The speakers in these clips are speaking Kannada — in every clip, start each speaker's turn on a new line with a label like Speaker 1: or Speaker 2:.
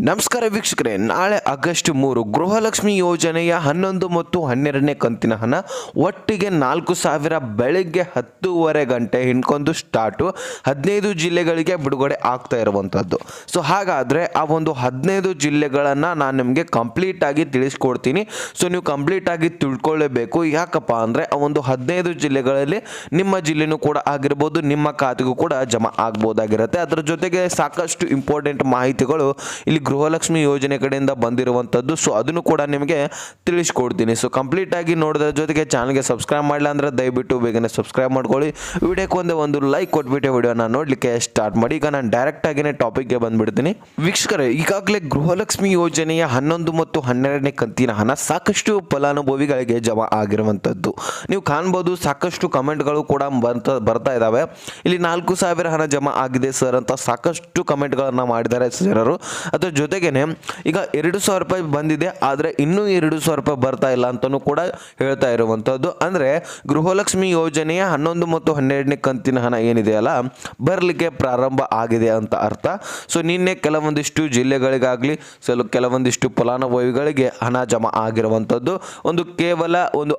Speaker 1: ನಮಸ್ಕಾರ ವೀಕ್ಷಕರೇ, ನಾಳೆ ಆಗಸ್ಟ್ 3 ಗೃಹಲಕ್ಷ್ಮಿ ಯೋಜನೆಯ 11 ಮತ್ತು 12ನೇ ಕಂತಿನ ಹಣ ಒಟ್ಟಿಗೆ 4,000 ಬೆಳಗ್ಗೆ 10:30 ಗಂಟೆ ಹಿಡ್ಕೊಂಡು ಸ್ಟಾರ್ಟು 15 ಜಿಲ್ಲೆಗಳಿಗೆ ಬಿಡುಗಡೆ ಆಗ್ತಾ ಇರುವಂಥದ್ದು. ಸೊ ಹಾಗಾದರೆ ಆ ಒಂದು 15 ಜಿಲ್ಲೆಗಳನ್ನು ನಾನು ನಿಮಗೆ ಕಂಪ್ಲೀಟಾಗಿ ತಿಳಿಸ್ಕೊಡ್ತೀನಿ. ಸೊ ನೀವು ಕಂಪ್ಲೀಟಾಗಿ ತಿಳ್ಕೊಳ್ಳೇಬೇಕು. ಯಾಕಪ್ಪ ಅಂದರೆ ಆ ಒಂದು 15 ಜಿಲ್ಲೆಗಳಲ್ಲಿ ನಿಮ್ಮ ಜಿಲ್ಲೆನೂ ಕೂಡ ಆಗಿರ್ಬೋದು, ನಿಮ್ಮ ಖಾತೆಗೂ ಕೂಡ ಜಮಾ ಆಗ್ಬೋದಾಗಿರುತ್ತೆ. ಅದರ ಜೊತೆಗೆ ಸಾಕಷ್ಟು ಇಂಪಾರ್ಟೆಂಟ್ ಮಾಹಿತಿಗಳು ಇಲ್ಲಿ ಗೃಹಲಕ್ಷ್ಮಿ ಯೋಜನೆ ಕಡೆಯಿಂದ ಬಂದಿರುವಂಥದ್ದು. ಸೊ ಅದನ್ನು ಕೂಡ ನಿಮಗೆ ತಿಳಿಸ್ಕೊಡ್ತೀನಿ. ಸೊ ಕಂಪ್ಲೀಟಾಗಿ ನೋಡೋದ್ರ ಜೊತೆಗೆ ಚಾನಲ್ಗೆ ಸಬ್ಸ್ಕ್ರೈಬ್ ಮಾಡಲ್ಲ ಅಂದರೆ ದಯವಿಟ್ಟು ಬೇಗನೆ ಸಬ್ಸ್ಕ್ರೈಬ್ ಮಾಡ್ಕೊಳ್ಳಿ. ವಿಡಿಯೋಕ್ಕೆ ಒಂದು ಲೈಕ್ ಕೊಟ್ಬಿಟ್ಟು ವಿಡಿಯೋನ ನೋಡಲಿಕ್ಕೆ ಸ್ಟಾರ್ಟ್ ಮಾಡಿ. ಈಗ ನಾನು ಡೈರೆಕ್ಟಾಗಿನೇ ಟಾಪಿಕ್ಗೆ ಬಂದುಬಿಡ್ತೀನಿ. ವೀಕ್ಷಕರೇ, ಈಗಾಗಲೇ ಗೃಹಲಕ್ಷ್ಮಿ ಯೋಜನೆಯ 11 ಮತ್ತು 12ನೇ ಕಂತಿನ ಹಣ ಸಾಕಷ್ಟು ಫಲಾನುಭವಿಗಳಿಗೆ ಜಮಾ ಆಗಿರುವಂಥದ್ದು ನೀವು ಕಾಣ್ಬೋದು. ಸಾಕಷ್ಟು ಕಮೆಂಟ್ಗಳು ಕೂಡ ಬರ್ತಾ ಇದ್ದಾವೆ. ಇಲ್ಲಿ 4,000 ಹಣ ಜಮಾ ಆಗಿದೆ ಸರ್ ಅಂತ ಸಾಕಷ್ಟು ಕಮೆಂಟ್ಗಳನ್ನು ಮಾಡಿದ್ದಾರೆ ಜನರು. ಅದರ ಜೊತೆಗೇನೆ ಈಗ 2,000 ರೂಪಾಯಿ ಬಂದಿದೆ, ಆದರೆ ಇನ್ನೂ 2,000 ರೂಪಾಯಿ ಬರ್ತಾ ಇಲ್ಲ ಅಂತಲೂ ಕೂಡ ಹೇಳ್ತಾ ಇರುವಂಥದ್ದು. ಅಂದರೆ ಗೃಹಲಕ್ಷ್ಮಿ ಯೋಜನೆಯ 11 ಮತ್ತು 12ನೇ ಕಂತಿನ ಹಣ ಏನಿದೆಯಲ್ಲ ಬರಲಿಕ್ಕೆ ಪ್ರಾರಂಭ ಆಗಿದೆ ಅಂತ ಅರ್ಥ. ಸೊ ನಿನ್ನೆ ಕೆಲವೊಂದಿಷ್ಟು ಜಿಲ್ಲೆಗಳಿಗಾಗಲಿ ಕೆಲವೊಂದಿಷ್ಟು ಫಲಾನುಭವಿಗಳಿಗೆ ಹಣ ಜಮಾ ಆಗಿರುವಂಥದ್ದು. ಕೇವಲ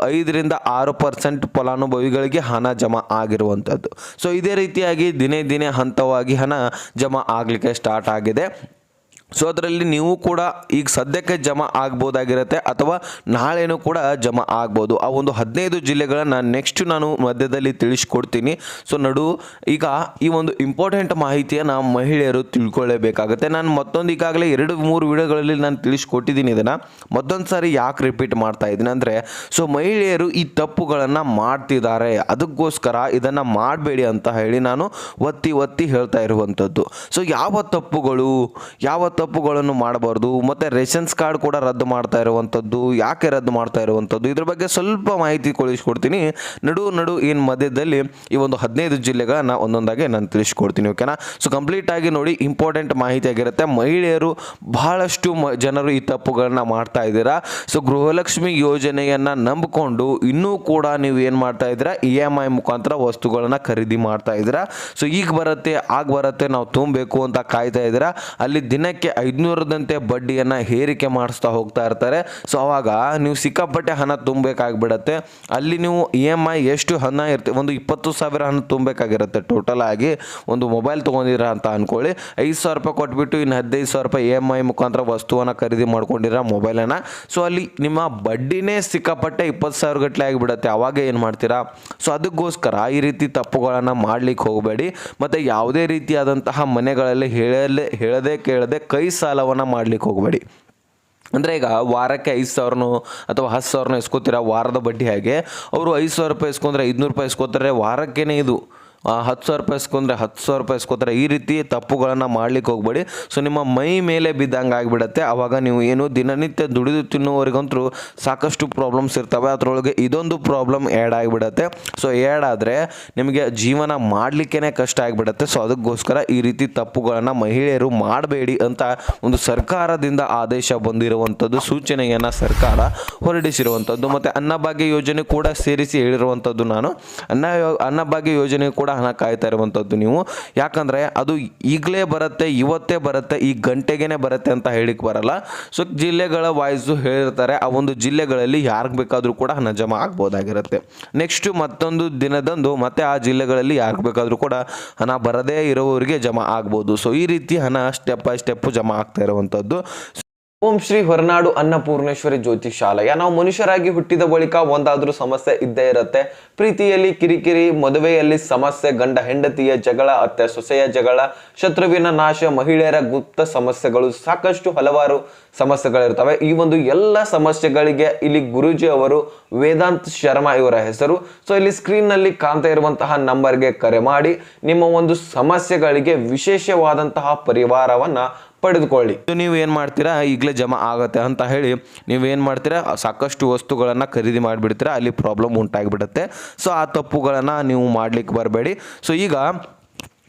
Speaker 1: 5ರಿಂದ 6% ಫಲಾನುಭವಿಗಳಿಗೆ ಹಣ ಜಮಾ ಆಗಿರುವಂಥದ್ದು. ಸೊ ಇದೇ ರೀತಿಯಾಗಿ ದಿನೇ ದಿನೇ ಹಂತವಾಗಿ ಹಣ ಜಮಾ ಆಗಲಿಕ್ಕೆ ಸ್ಟಾರ್ಟ್ ಆಗಿದೆ. ಸೊ ಅದರಲ್ಲಿ ನೀವು ಕೂಡ ಈಗ ಸದ್ಯಕ್ಕೆ ಜಮಾ ಆಗ್ಬೋದಾಗಿರುತ್ತೆ ಅಥವಾ ನಾಳೆನೂ ಕೂಡ ಜಮಾ ಆಗ್ಬೋದು. ಆ ಒಂದು 15 ಜಿಲ್ಲೆಗಳನ್ನು ನೆಕ್ಸ್ಟ್ ನಾನು ಮಧ್ಯದಲ್ಲಿ ತಿಳಿಸ್ಕೊಡ್ತೀನಿ. ಸೊ ಈಗ ಈ ಒಂದು ಇಂಪಾರ್ಟೆಂಟ್ ಮಾಹಿತಿಯನ್ನು ಮಹಿಳೆಯರು ತಿಳ್ಕೊಳ್ಳೇಬೇಕಾಗುತ್ತೆ. ನಾನು ಮತ್ತೊಂದು ಈಗಾಗಲೇ 2-3 ವಿಡಿಯೋಗಳಲ್ಲಿ ನಾನು ತಿಳಿಸ್ಕೊಟ್ಟಿದ್ದೀನಿ. ಇದನ್ನು ಮತ್ತೊಂದು ಸಾರಿ ಯಾಕೆ ರಿಪೀಟ್ ಮಾಡ್ತಾ ಇದ್ದೀನಿ ಅಂದರೆ, ಸೊ ಮಹಿಳೆಯರು ಈ ತಪ್ಪುಗಳನ್ನು ಮಾಡ್ತಿದ್ದಾರೆ, ಅದಕ್ಕೋಸ್ಕರ ಇದನ್ನು ಮಾಡಬೇಡಿ ಅಂತ ಹೇಳಿ ನಾನು ಒತ್ತಿ ಹೇಳ್ತಾ ಇರುವಂಥದ್ದು. ಸೊ ಯಾವ ತಪ್ಪುಗಳನ್ನು ಮಾಡಬಾರ್ದು, ಮತ್ತು ರೇಷನ್ಸ್ ಕಾರ್ಡ್ ಕೂಡ ರದ್ದು ಮಾಡ್ತಾ ಇರುವಂಥದ್ದು, ಯಾಕೆ ರದ್ದು ಮಾಡ್ತಾ ಇರುವಂಥದ್ದು, ಇದ್ರ ಬಗ್ಗೆ ಸ್ವಲ್ಪ ಮಾಹಿತಿ ಕೊಡಿಸ್ಕೊಡ್ತೀನಿ. ನಡು ಏನು ಮಧ್ಯದಲ್ಲಿ ಈ ಒಂದು 15 ಜಿಲ್ಲೆಗಳನ್ನು ಒಂದೊಂದಾಗಿ ನಾನು ತಿಳಿಸ್ಕೊಡ್ತೀನಿ. ಓಕೆನಾ? ಸೊ ಕಂಪ್ಲೀಟಾಗಿ ನೋಡಿ, ಇಂಪಾರ್ಟೆಂಟ್ ಮಾಹಿತಿ ಆಗಿರುತ್ತೆ. ಮಹಿಳೆಯರು ಬಹಳಷ್ಟು ಜನರು ಈ ತಪ್ಪುಗಳನ್ನ ಮಾಡ್ತಾ ಇದ್ದೀರಾ. ಸೊ ಗೃಹಲಕ್ಷ್ಮಿ ಯೋಜನೆಯನ್ನು ನಂಬಿಕೊಂಡು ಇನ್ನೂ ಕೂಡ ನೀವು ಏನು ಮಾಡ್ತಾ ಇದ್ದೀರಾ, EMI ಮುಖಾಂತರ ವಸ್ತುಗಳನ್ನು ಖರೀದಿ ಮಾಡ್ತಾ ಇದ್ದೀರಾ. ಸೊ ಈಗ ಬರುತ್ತೆ ನಾವು ತುಂಬಬೇಕು ಅಂತ ಕಾಯ್ತಾ ಇದ್ದೀರಾ. ಅಲ್ಲಿ ದಿನಕ್ಕೆ 500ದಂತೆ ಬಡ್ಡಿಯನ್ನು ಏರಿಕೆ ಮಾಡಿಸ್ತಾ ಹೋಗ್ತಾ ಇರ್ತಾರೆ. ಸೊ ಅವಾಗ ನೀವು ಸಿಕ್ಕಾಪಟ್ಟೆ ಹಣ ತುಂಬಬೇಕಾಗ್ಬಿಡತ್ತೆ. ಅಲ್ಲಿ ನೀವು EMI ಎಷ್ಟು ಹಣ ಇರುತ್ತೆ, 20,000 ಹಣ ತುಂಬಬೇಕಾಗಿರುತ್ತೆ. ಟೋಟಲ್ ಆಗಿ ಒಂದು ಮೊಬೈಲ್ ತೊಗೊಂಡಿರ ಅಂತ ಅಂದ್ಕೊಳ್ಳಿ, 5,000 ರೂಪಾಯಿ ಕೊಟ್ಬಿಟ್ಟು ಇನ್ನು 15,000 ರೂಪಾಯಿ EMI ಮುಖಾಂತರ ವಸ್ತುವನ್ನು ಖರೀದಿ ಮಾಡ್ಕೊಂಡಿರ ಮೊಬೈಲನ್ನು. ಸೊ ಅಲ್ಲಿ ನಿಮ್ಮ ಬಡ್ಡಿನೇ ಸಿಕ್ಕಾಪಟ್ಟೆ 20,000 ಗಟ್ಟಲೆ ಆಗಿಬಿಡುತ್ತೆ. ಅವಾಗ ಏನು ಮಾಡ್ತೀರಾ? ಸೊ ಅದಕ್ಕೋಸ್ಕರ ಈ ರೀತಿ ತಪ್ಪುಗಳನ್ನು ಮಾಡ್ಲಿಕ್ಕೆ ಹೋಗಬೇಡಿ. ಮತ್ತು ಯಾವುದೇ ರೀತಿಯಾದಂತಹ ಮನೆಗಳಲ್ಲಿ ಹೇಳದೆ ಕೇಳದೆ ಕೈ ಸಾಲವನ್ನು ಮಾಡ್ಲಿಕ್ಕೆ ಹೋಗಬೇಡಿ. ಅಂದರೆ ಈಗ ವಾರಕ್ಕೆ 5,000 ಅಥವಾ 10,000 ಇಸ್ಕೋತೀರಾ, ವಾರದ ಬಡ್ಡಿ ಹಾಗೆ ಅವರು 5,000 ರೂಪಾಯಿ ಇಸ್ಕೊಂಡ್ರೆ 500 ರೂಪಾಯಿ ಇಸ್ಕೋತಾರೆ. ವಾರಕ್ಕೇನೆ ಇದು 10,000 ರೂಪಾಯಿ ಇಸ್ಕೊಂಡ್ರೆ 10,000 ರೂಪಾಯಿ ಇಸ್ಕೋತಾರೆ. ಈ ರೀತಿ ತಪ್ಪುಗಳನ್ನು ಮಾಡ್ಲಿಕ್ಕೆ ಹೋಗಬೇಡಿ. ಸೊ ನಿಮ್ಮ ಮೈ ಮೇಲೆ ಬಿದ್ದಂಗೆ ಆಗಿಬಿಡುತ್ತೆ. ಆವಾಗ ನೀವು ಏನು ದಿನನಿತ್ಯ ದುಡಿದು ತಿನ್ನುವವರಿಗಂತೂ ಸಾಕಷ್ಟು ಪ್ರಾಬ್ಲಮ್ಸ್ ಇರ್ತವೆ. ಅದರೊಳಗೆ ಇದೊಂದು ಪ್ರಾಬ್ಲಮ್ ಆ್ಯಡ್ ಆಗಿಬಿಡುತ್ತೆ. ಸೊ ಆ್ಯಡ್ ಆದರೆ ನಿಮಗೆ ಜೀವನ ಮಾಡಲಿಕ್ಕೇ ಕಷ್ಟ ಆಗಿಬಿಡುತ್ತೆ. ಸೊ ಅದಕ್ಕೋಸ್ಕರ ಈ ರೀತಿ ತಪ್ಪುಗಳನ್ನು ಮಹಿಳೆಯರು ಮಾಡಬೇಡಿ ಅಂತ ಒಂದು ಸರ್ಕಾರದಿಂದ ಆದೇಶ ಬಂದಿರುವಂಥದ್ದು, ಸೂಚನೆಯನ್ನು ಸರ್ಕಾರ ಹೊರಡಿಸಿರುವಂಥದ್ದು. ಮತ್ತು ಅನ್ನಭಾಗ್ಯ ಯೋಜನೆ ಕೂಡ ಸೇರಿಸಿ ಹೇಳಿರುವಂಥದ್ದು ನಾನು. ಅನ್ನಭಾಗ್ಯ ಯೋಜನೆ ಕೂಡ ಹಣ ಕಾಯ್ತಾ ಇರುವಂಥದ್ದು ನೀವು. ಯಾಕಂದರೆ ಅದು ಈಗಲೇ ಬರುತ್ತೆ, ಇವತ್ತೇ ಬರುತ್ತೆ, ಈ ಗಂಟೆಗೇ ಬರುತ್ತೆ ಅಂತ ಹೇಳಿಕ್ಕೆ ಬರಲ್ಲ. ಸೊ ಜಿಲ್ಲೆಗಳ ವಾಯ್ಸು ಹೇಳಿರ್ತಾರೆ. ಆ ಒಂದು ಜಿಲ್ಲೆಗಳಲ್ಲಿ ಯಾರಿಗೆ ಬೇಕಾದರೂ ಕೂಡ ಹಣ ಜಮಾ ಆಗ್ಬೋದಾಗಿರುತ್ತೆ. ನೆಕ್ಸ್ಟು ಮತ್ತೊಂದು ದಿನದಂದು ಮತ್ತೆ ಆ ಜಿಲ್ಲೆಗಳಲ್ಲಿ ಯಾರಿಗೆ ಬೇಕಾದರೂ ಕೂಡ ಹಣ ಬರದೇ ಇರೋವರಿಗೆ ಜಮಾ ಆಗ್ಬೋದು. ಸೊ ಈ ರೀತಿ ಹಣ ಸ್ಟೆಪ್ ಬೈ ಸ್ಟೆಪ್ಪು ಜಮಾ ಆಗ್ತಾ ಇರುವಂಥದ್ದು. ಓಂ ಶ್ರೀ ಹೊರನಾಡು ಅನ್ನಪೂರ್ಣೇಶ್ವರಿ ಜ್ಯೋತಿಷಾಲಯ. ನಾವು ಮನುಷ್ಯರಾಗಿ ಹುಟ್ಟಿದ ಬಳಿಕ ಒಂದಾದ್ರೂ ಸಮಸ್ಯೆ ಇದ್ದೇ ಇರುತ್ತೆ. ಪ್ರೀತಿಯಲ್ಲಿ ಕಿರಿಕಿರಿ, ಮದುವೆಯಲ್ಲಿ ಸಮಸ್ಯೆ, ಗಂಡ ಹೆಂಡತಿಯ ಜಗಳ, ಅತ್ತೆ ಸೊಸೆಯ ಜಗಳ, ಶತ್ರುವಿನ ನಾಶ, ಮಹಿಳೆಯರ ಗುಪ್ತ ಸಮಸ್ಯೆಗಳು, ಸಾಕಷ್ಟು ಹಲವಾರು ಸಮಸ್ಯೆಗಳಿರ್ತವೆ. ಈ ಒಂದು ಎಲ್ಲ ಸಮಸ್ಯೆಗಳಿಗೆ ಇಲ್ಲಿ ಗುರೂಜಿ ಅವರು ವೇದಾಂತ್ ಶರ್ಮಾ ಇವರ ಹೆಸರು. ಸೊ ಇಲ್ಲಿ ಸ್ಕ್ರೀನ್ನಲ್ಲಿ ಕಾಣ್ತಾ ಇರುವಂತಹ ನಂಬರ್ಗೆ ಕರೆ ಮಾಡಿ ನಿಮ್ಮ ಒಂದು ಸಮಸ್ಯೆಗಳಿಗೆ ವಿಶೇಷವಾದಂತಹ ಪರಿಹಾರವನ್ನು ಪಡೆದುಕೊಳ್ಳಿ. ನೀವು ಏನು ಮಾಡ್ತೀರಾ, ಈಗಲೇ ಜಮಾ ಆಗುತ್ತೆ ಅಂತ ಹೇಳಿ ನೀವೇನು ಮಾಡ್ತೀರಾ, ಸಾಕಷ್ಟು ವಸ್ತುಗಳನ್ನು ಖರೀದಿ ಮಾಡಿಬಿಡ್ತೀರಾ, ಅಲ್ಲಿ ಪ್ರಾಬ್ಲಮ್ ಉಂಟಾಗಿಬಿಡುತ್ತೆ. ಸೊ ಆ ತಪ್ಪುಗಳನ್ನು ನೀವು ಮಾಡಲಿಕ್ಕೆ ಬರಬೇಡಿ. ಸೊ ಈಗ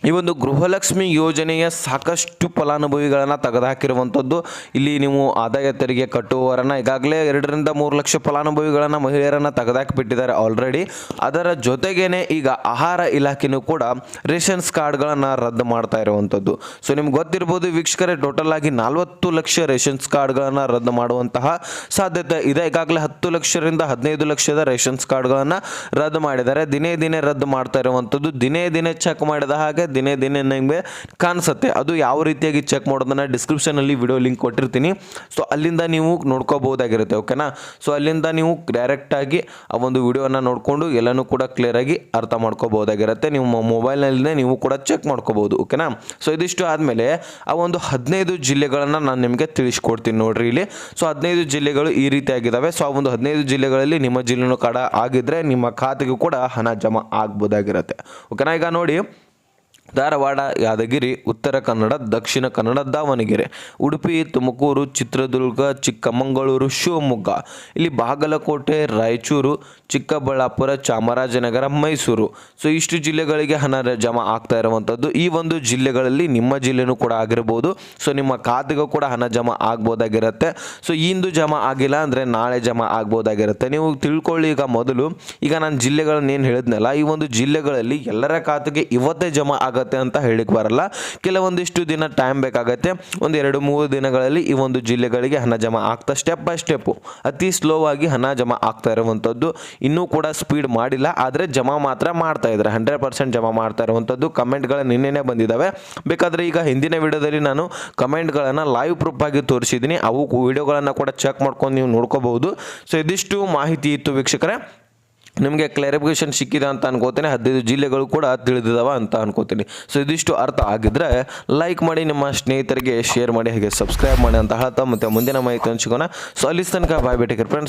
Speaker 1: ಈ ಒಂದು ಗೃಹಲಕ್ಷ್ಮಿ ಯೋಜನೆಯ ಸಾಕಷ್ಟು ಫಲಾನುಭವಿಗಳನ್ನು ತೆಗೆದುಹಾಕಿರುವಂಥದ್ದು. ಇಲ್ಲಿ ನೀವು ಆದಾಯ ತೆರಿಗೆ ಕಟ್ಟುವವರನ್ನು ಈಗಾಗಲೇ 2-3 ಲಕ್ಷ ಫಲಾನುಭವಿಗಳನ್ನು ಮಹಿಳೆಯರನ್ನು ತೆಗೆದುಹಾಕಿಬಿಟ್ಟಿದ್ದಾರೆ ಆಲ್ರೆಡಿ. ಅದರ ಜೊತೆಗೇನೆ ಈಗ ಆಹಾರ ಇಲಾಖೆಯೂ ಕೂಡ ರೇಷನ್ಸ್ ಕಾರ್ಡ್ಗಳನ್ನು ರದ್ದು ಮಾಡ್ತಾ ಇರುವಂಥದ್ದು. ಸೊ ನಿಮ್ಗೆ ಗೊತ್ತಿರ್ಬೋದು ವೀಕ್ಷಕರೇ, ಟೋಟಲ್ ಆಗಿ 40 ಲಕ್ಷ ರೇಷನ್ಸ್ ಕಾರ್ಡ್ಗಳನ್ನು ರದ್ದು ಮಾಡುವಂತಹ ಸಾಧ್ಯತೆ ಇದೆ. ಈಗಾಗಲೇ 10 ಲಕ್ಷದಿಂದ 15 ಲಕ್ಷದ ರೇಷನ್ಸ್ ಕಾರ್ಡ್ಗಳನ್ನು ರದ್ದು ಮಾಡಿದ್ದಾರೆ. ದಿನೇ ದಿನೇ ರದ್ದು ಮಾಡ್ತಾ ಇರುವಂಥದ್ದು. ದಿನೇ ದಿನೇ ಚೆಕ್ ಮಾಡಿದ ಹಾಗೆ ದಿನೇ ದಿನೇ ನಿಮಗೆ ಕಾಣಿಸುತ್ತೆ. ಅದು ಯಾವ ರೀತಿಯಾಗಿ ಚೆಕ್ ಮಾಡೋದನ್ನು ಡಿಸ್ಕ್ರಿಪ್ಷನಲ್ಲಿ ವಿಡಿಯೋ ಲಿಂಕ್ ಕೊಟ್ಟಿರ್ತೀನಿ. ಸೊ ಅಲ್ಲಿಂದ ನೀವು ನೋಡ್ಕೋಬಹುದಾಗಿರುತ್ತೆ. ಓಕೆನಾ. ಸೊ ಅಲ್ಲಿಂದ ನೀವು ಡೈರೆಕ್ಟಾಗಿ ಆ ಒಂದು ವಿಡಿಯೋನ ನೋಡಿಕೊಂಡು ಎಲ್ಲನೂ ಕೂಡ ಕ್ಲಿಯರಾಗಿ ಅರ್ಥ ಮಾಡ್ಕೋಬಹುದಾಗಿರುತ್ತೆ. ನಿಮ್ಮ ಮೊಬೈಲ್ನಲ್ಲೇ ನೀವು ಕೂಡ ಚೆಕ್ ಮಾಡ್ಕೋಬಹುದು. ಓಕೆನಾ. ಸೊ ಇದಿಷ್ಟು ಆದಮೇಲೆ ಆ ಒಂದು 15 ಜಿಲ್ಲೆಗಳನ್ನು ನಾನು ನಿಮಗೆ ತಿಳಿಸ್ಕೊಡ್ತೀನಿ ನೋಡ್ರಿ ಇಲ್ಲಿ. ಸೊ 15 ಜಿಲ್ಲೆಗಳು ಈ ರೀತಿಯಾಗಿದ್ದಾವೆ. ಸೊ ಆ ಒಂದು 15 ಜಿಲ್ಲೆಗಳಲ್ಲಿ ನಿಮ್ಮ ಜಿಲ್ಲೆನೂ ಕೂಡ ಆಗಿದ್ರೆ ನಿಮ್ಮ ಖಾತೆಗೂ ಕೂಡ ಹಣ ಜಮಾ ಆಗ್ಬೋದಾಗಿರುತ್ತೆ. ಓಕೆನಾ. ಈಗ ನೋಡಿ, ಧಾರವಾಡ, ಯಾದಗಿರಿ, ಉತ್ತರ ಕನ್ನಡ, ದಕ್ಷಿಣ ಕನ್ನಡ, ದಾವಣಗೆರೆ, ಉಡುಪಿ, ತುಮಕೂರು, ಚಿತ್ರದುರ್ಗ, ಚಿಕ್ಕಮಗಳೂರು, ಶಿವಮೊಗ್ಗ, ಇಲ್ಲಿ ಬಾಗಲಕೋಟೆ, ರಾಯಚೂರು, ಚಿಕ್ಕಬಳ್ಳಾಪುರ, ಚಾಮರಾಜನಗರ, ಮೈಸೂರು. ಸೊ ಇಷ್ಟು ಜಿಲ್ಲೆಗಳಿಗೆ ಹಣ ಜಮಾ ಆಗ್ತಾ ಇರುವಂಥದ್ದು. ಈ ಒಂದು ಜಿಲ್ಲೆಗಳಲ್ಲಿ ನಿಮ್ಮ ಜಿಲ್ಲೆನೂ ಕೂಡ ಆಗಿರ್ಬೋದು. ಸೊ ನಿಮ್ಮ ಖಾತೆಗೂ ಕೂಡ ಹಣ ಜಮಾ ಆಗ್ಬೋದಾಗಿರುತ್ತೆ. ಸೊ ಇಂದು ಜಮಾ ಆಗಿಲ್ಲ ಅಂದರೆ ನಾಳೆ ಜಮಾ ಆಗ್ಬೋದಾಗಿರುತ್ತೆ. ನೀವು ತಿಳ್ಕೊಳ್ಳಿ. ಈಗ ಮೊದಲು ಈಗ ನಾನು ಜಿಲ್ಲೆಗಳನ್ನ ಏನು ಹೇಳಿದ್ನಲ್ಲ, ಈ ಒಂದು ಜಿಲ್ಲೆಗಳಲ್ಲಿ ಎಲ್ಲರ ಖಾತೆಗೆ ಇವತ್ತೇ ಜಮಾ ಆಗತ್ತೆ ಅಂತ ಹೇಳಿಕ್ ಬರಲ್ಲ. ಕೆಲವೊಂದಿಷ್ಟು ದಿನ ಟೈಮ್ ಬೇಕಾಗತ್ತೆ. ಒಂದು 2-3 ದಿನಗಳಲ್ಲಿ ಈ ಒಂದು ಜಿಲ್ಲೆಗಳಿಗೆ ಹಣ ಜಮಾ ಆಗ್ತಾ ಸ್ಟೆಪ್ ಬೈ ಸ್ಟೆಪ್ಪು ಅತಿ ಸ್ಲೋ ಆಗಿ ಹಣ ಜಮಾ ಆಗ್ತಾ ಇರುವಂಥದ್ದು. ಇನ್ನೂ ಕೂಡ ಸ್ಪೀಡ್ ಮಾಡಿಲ್ಲ, ಆದರೆ ಜಮಾ ಮಾತ್ರ ಮಾಡ್ತಾ ಇದ್ದಾರೆ. 100% ಜಮಾ ಮಾಡ್ತಾ ಇರುವಂಥದ್ದು. ಕಮೆಂಟ್ಗಳು ನಿನ್ನೆನೇ ಬಂದಿದ್ದಾವೆ. ಬೇಕಾದರೆ ಈಗ ಹಿಂದಿನ ವಿಡಿಯೋದಲ್ಲಿ ನಾನು ಕಮೆಂಟ್ಗಳನ್ನು ಲೈವ್ ಪ್ರೂಫ್ ಆಗಿ ತೋರಿಸಿದ್ದೀನಿ. ಅವು ವಿಡಿಯೋಗಳನ್ನು ಕೂಡ ಚೆಕ್ ಮಾಡ್ಕೊಂಡು ನೀವು ನೋಡ್ಕೋಬಹುದು. ಸೊ ಇದಿಷ್ಟು ಮಾಹಿತಿ ಇತ್ತು ವೀಕ್ಷಕರೇ. ನಿಮಗೆ ಕ್ಲಾರಿಫಿಕೇಶನ್ ಸಿಕ್ಕಿದೆ ಅಂತ ಅನ್ಕೋತೀನಿ. 15 ಜಿಲ್ಲೆಗಳು ಕೂಡ ತಿಳಿದಿದ್ದಾವ ಅಂತ ಅನ್ಕೋತೀನಿ. ಸೊ ಇದಿಷ್ಟು ಅರ್ಥ ಆಗಿದ್ರೆ ಲೈಕ್ ಮಾಡಿ, ನಿಮ್ಮ ಸ್ನೇಹಿತರಿಗೆ ಶೇರ್ ಮಾಡಿ, ಹಾಗೆ ಸಬ್ಸ್ಕ್ರೈಬ್ ಮಾಡಿ ಅಂತ ಹೇಳ್ತಾ ಮತ್ತೆ ಮುಂದಿನ ಮಾಹಿತಿ ಹಂಚ್ಕೋಣ. ಸೊ ಅಲ್ಲಿ ತನಕ ಬಾಯ್, ಬೇಟೇಕರ್ ಫ್ರೆಂಡ್ಸ್.